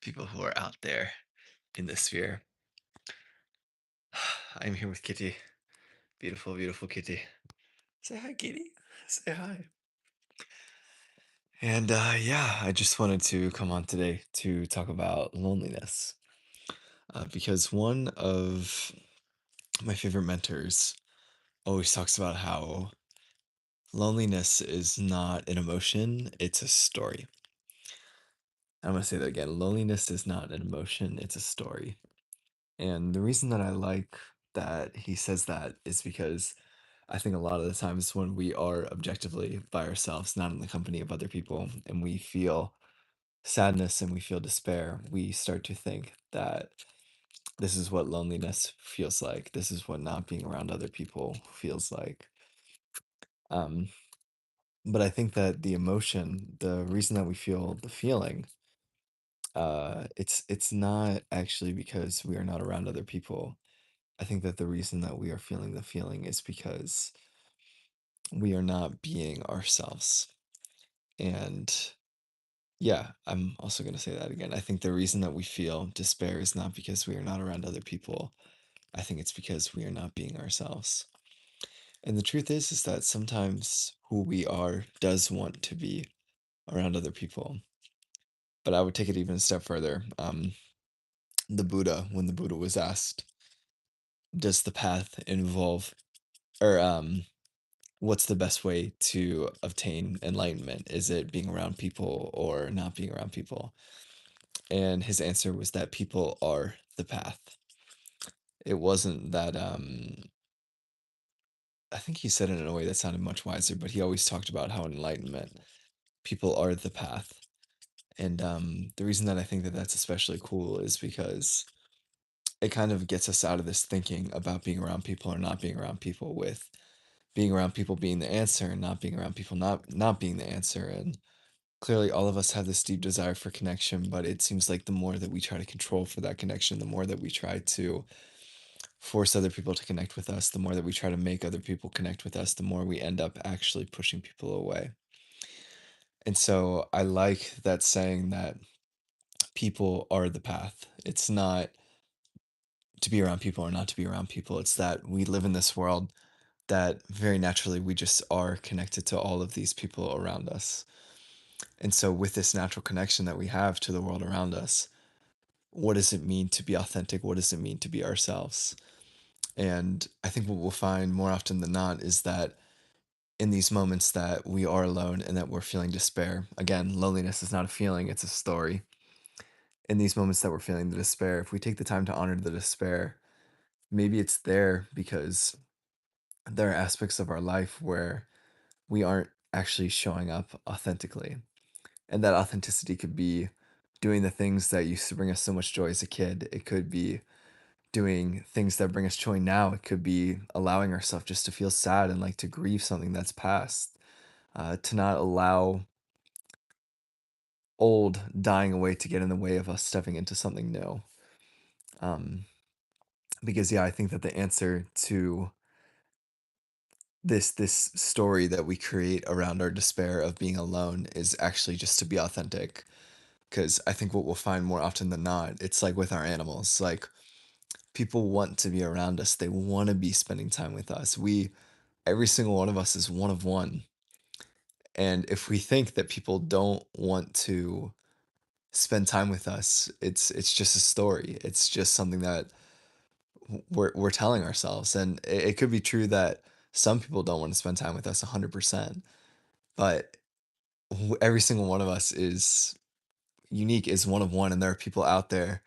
people who are out there in the sphere. I'm here with Kitty. Beautiful, beautiful Kitty. Say hi, Kitty. Say hi. And yeah, I just wanted to come on today to talk about loneliness because one of my favorite mentors always talks about how loneliness is not an emotion, it's a story. I'm going to say that again. Loneliness is not an emotion, it's a story. And the reason that I like that he says that is because I think a lot of the times when we are objectively by ourselves, not in the company of other people, and we feel sadness and we feel despair, we start to think that this is what loneliness feels like. This is what not being around other people feels like. Um, but I think that the emotion, the reason that we feel the feeling, it's not actually because we are not around other people. I think that the reason that we are feeling the feeling is because we are not being ourselves. And yeah, I'm also going to say that again. I think the reason that we feel despair is not because we are not around other people. I think it's because we are not being ourselves. And the truth is that sometimes who we are does want to be around other people. But I would take it even a step further. The Buddha, when the Buddha was asked, does the path involve, or what's the best way to obtain enlightenment? Is it being around people or not being around people? And his answer was that people are the path. It wasn't that I think he said it in a way that sounded much wiser, but he always talked about how enlightenment, people are the path. And the reason that I think that that's especially cool is because it kind of gets us out of this thinking about being around people or not being around people, with being around people being the answer and not being around people not being the answer. And clearly all of us have this deep desire for connection, but it seems like the more that we try to control for that connection, the more that we try to force other people to connect with us, the more that we try to make other people connect with us, the more we end up actually pushing people away. And so I like that saying that people are the path. It's not to be around people or not to be around people. It's that we live in this world that very naturally we just are connected to all of these people around us. And so, with this natural connection that we have to the world around us, what does it mean to be authentic? What does it mean to be ourselves? And I think what we'll find more often than not is that in these moments that we are alone and that we're feeling despair, again, loneliness is not a feeling, it's a story. In these moments that we're feeling the despair, if we take the time to honor the despair, maybe it's there because there are aspects of our life where we aren't actually showing up authentically. And that authenticity could be doing the things that used to bring us so much joy as a kid. It could be doing things that bring us joy now. It could be allowing ourselves just to feel sad and like to grieve something that's past, to not allow old dying away to get in the way of us stepping into something new. Um, because yeah, I think that the answer to this story that we create around our despair of being alone is actually just to be authentic. Because I think what we'll find more often than not, it's like with our animals. Like people want to be around us. They want to be spending time with us. Every single one of us is one of one. And if we think that people don't want to spend time with us, it's just a story. It's just something that we're telling ourselves. And it could be true that some people don't want to spend time with us 100%, but every single one of us is unique, is one of one, and there are people out there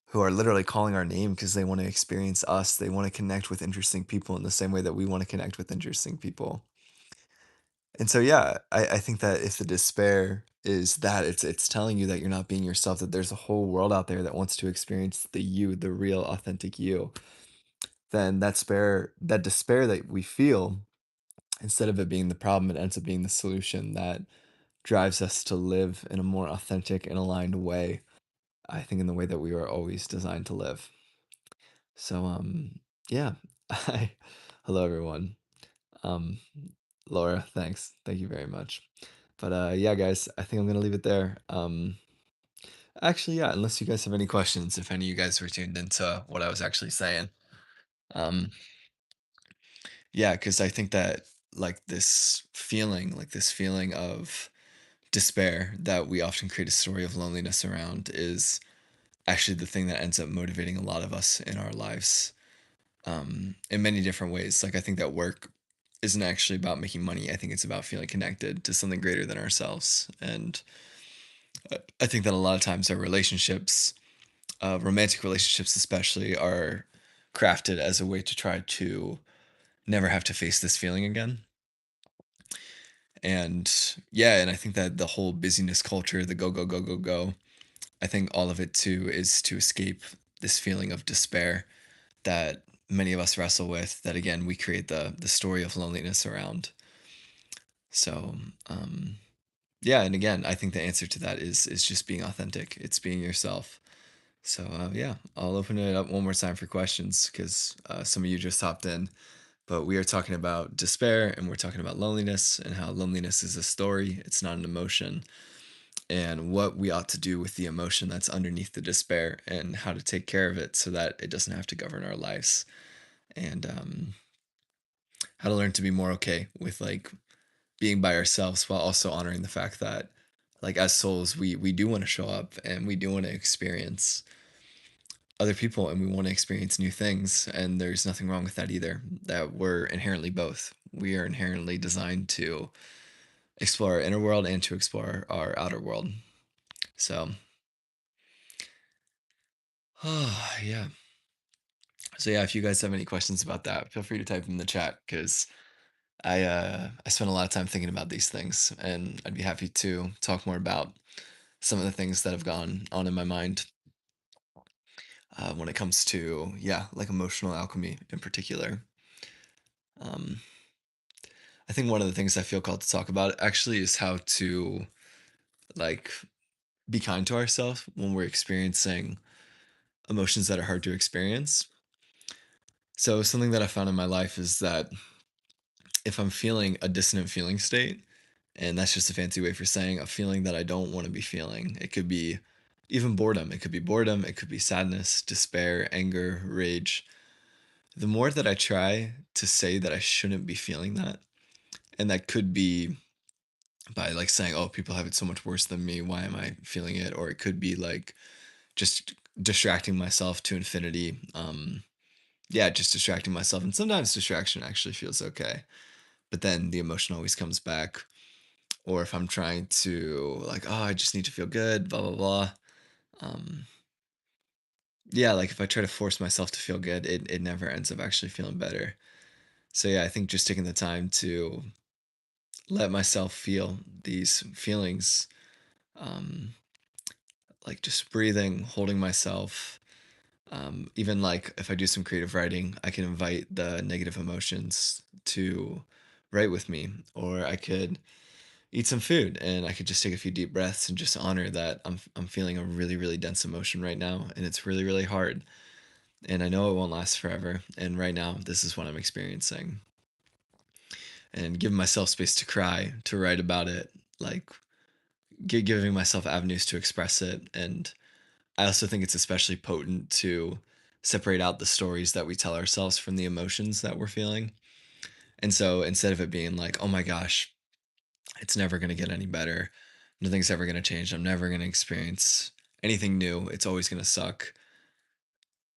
who are literally calling our name because they want to experience us. They want to connect with interesting people in the same way that we want to connect with interesting people. And so, yeah, I think that if the despair is that it's telling you that you're not being yourself, that there's a whole world out there that wants to experience the you, the real, authentic you, then that despair that we feel, instead of it being the problem, it ends up being the solution that drives us to live in a more authentic and aligned way. I think in the way that we are always designed to live. So, yeah. Hi. Hello, everyone. Um, Laura, thanks. Thank you very much. But yeah, guys, I think I'm gonna leave it there. Actually, yeah, unless you guys have any questions, if any of you guys were tuned into what I was actually saying. Um, yeah, because I think that like this feeling of despair that we often create a story of loneliness around is actually the thing that ends up motivating a lot of us in our lives, in many different ways. Like I think that work isn't actually about making money. I think it's about feeling connected to something greater than ourselves. And I think that a lot of times our relationships, romantic relationships especially, are crafted as a way to try to never have to face this feeling again. And yeah, and I think that the whole busyness culture, the go, go, go, go, go, I think all of it too is to escape this feeling of despair that many of us wrestle with, that again we create the story of loneliness around. So um yeah, and again I think the answer to that is just being authentic. It's being yourself. So yeah, I'll open it up one more time for questions because some of you just hopped in. But we are talking about despair and we're talking about loneliness and how loneliness is a story, it's not an emotion, and what we ought to do with the emotion that's underneath the despair and how to take care of it so that it doesn't have to govern our lives. And how to learn to be more okay with like being by ourselves while also honoring the fact that like as souls we do want to show up and we do want to experience other people and we want to experience new things, and there's nothing wrong with that either. That we're inherently both. We are inherently designed to explore our inner world and to explore our outer world. So yeah. So yeah, if you guys have any questions about that, feel free to type them in the chat because I spend a lot of time thinking about these things, and I'd be happy to talk more about some of the things that have gone on in my mind when it comes to yeah, like emotional alchemy in particular. Um, I think one of the things I feel called to talk about actually is how to like be kind to ourselves when we're experiencing emotions that are hard to experience. So something that I found in my life is that if I'm feeling a dissonant feeling state, and that's just a fancy way for saying a feeling that I don't want to be feeling. It could be even boredom. It could be boredom. It could be sadness, despair, anger, rage. The more that I try to say that I shouldn't be feeling that, and that could be by like saying, oh, people have it so much worse than me. Why am I feeling it? Or it could be like just distracting myself to infinity. Yeah, just distracting myself. And sometimes distraction actually feels okay. But then the emotion always comes back. Or if I'm trying to like, oh, I just need to feel good, blah, blah, blah. Um, yeah, like if I try to force myself to feel good, it never ends up actually feeling better. So yeah, I think just taking the time to let myself feel these feelings, um, like just breathing, holding myself. Even like if I do some creative writing, I can invite the negative emotions to write with me, or I could eat some food and I could just take a few deep breaths and just honor that I'm feeling a really really dense emotion right now, and it's really really hard, and I know it won't last forever. And right now, this is what I'm experiencing, and giving myself space to cry, to write about it, like giving myself avenues to express it. And I also think it's especially potent to separate out the stories that we tell ourselves from the emotions that we're feeling. And so instead of it being like, oh my gosh, it's never going to get any better, nothing's ever going to change, I'm never going to experience anything new, it's always going to suck.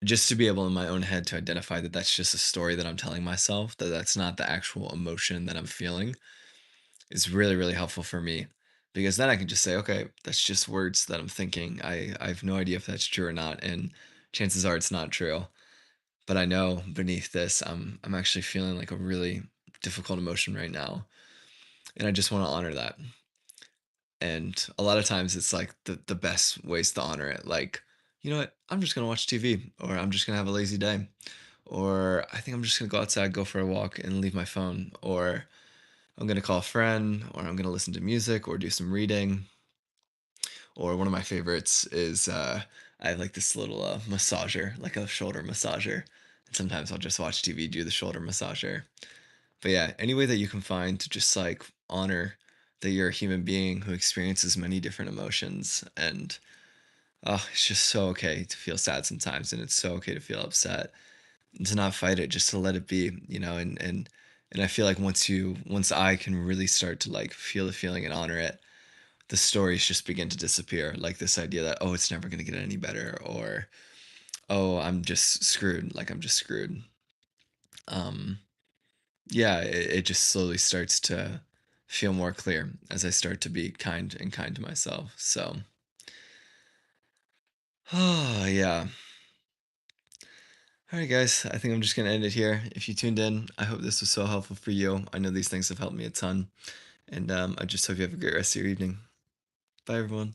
Just to be able in my own head to identify that that's just a story that I'm telling myself, that that's not the actual emotion that I'm feeling, is really, really helpful for me. Because then I can just say, okay, that's just words that I'm thinking. I have no idea if that's true or not. And chances are it's not true. But I know beneath this, I'm actually feeling like a really difficult emotion right now. And I just want to honor that. And a lot of times it's like the best ways to honor it. Like, you know what? I'm just gonna watch TV, or I'm just gonna have a lazy day, or I think I'm just gonna go outside, go for a walk, and leave my phone, or I'm gonna call a friend, or I'm gonna listen to music, or do some reading. Or one of my favorites is I have like this little massager, like a shoulder massager, and sometimes I'll just watch TV, do the shoulder massager. But yeah, any way that you can find to just like honor that you're a human being who experiences many different emotions, and Oh, it's just so okay to feel sad sometimes, and it's so okay to feel upset, and to not fight it, just to let it be, and I feel like once I can really start to like feel the feeling and honor it, the stories just begin to disappear. Like this idea that, oh, it's never gonna get any better, or oh, I'm just screwed. Like I'm just screwed. Um, yeah, it just slowly starts to feel more clear as I start to be kind to myself. So, oh yeah. All right, guys. I think I'm just gonna end it here. If you tuned in, I hope this was so helpful for you. I know these things have helped me a ton, and I just hope you have a great rest of your evening. Bye, everyone.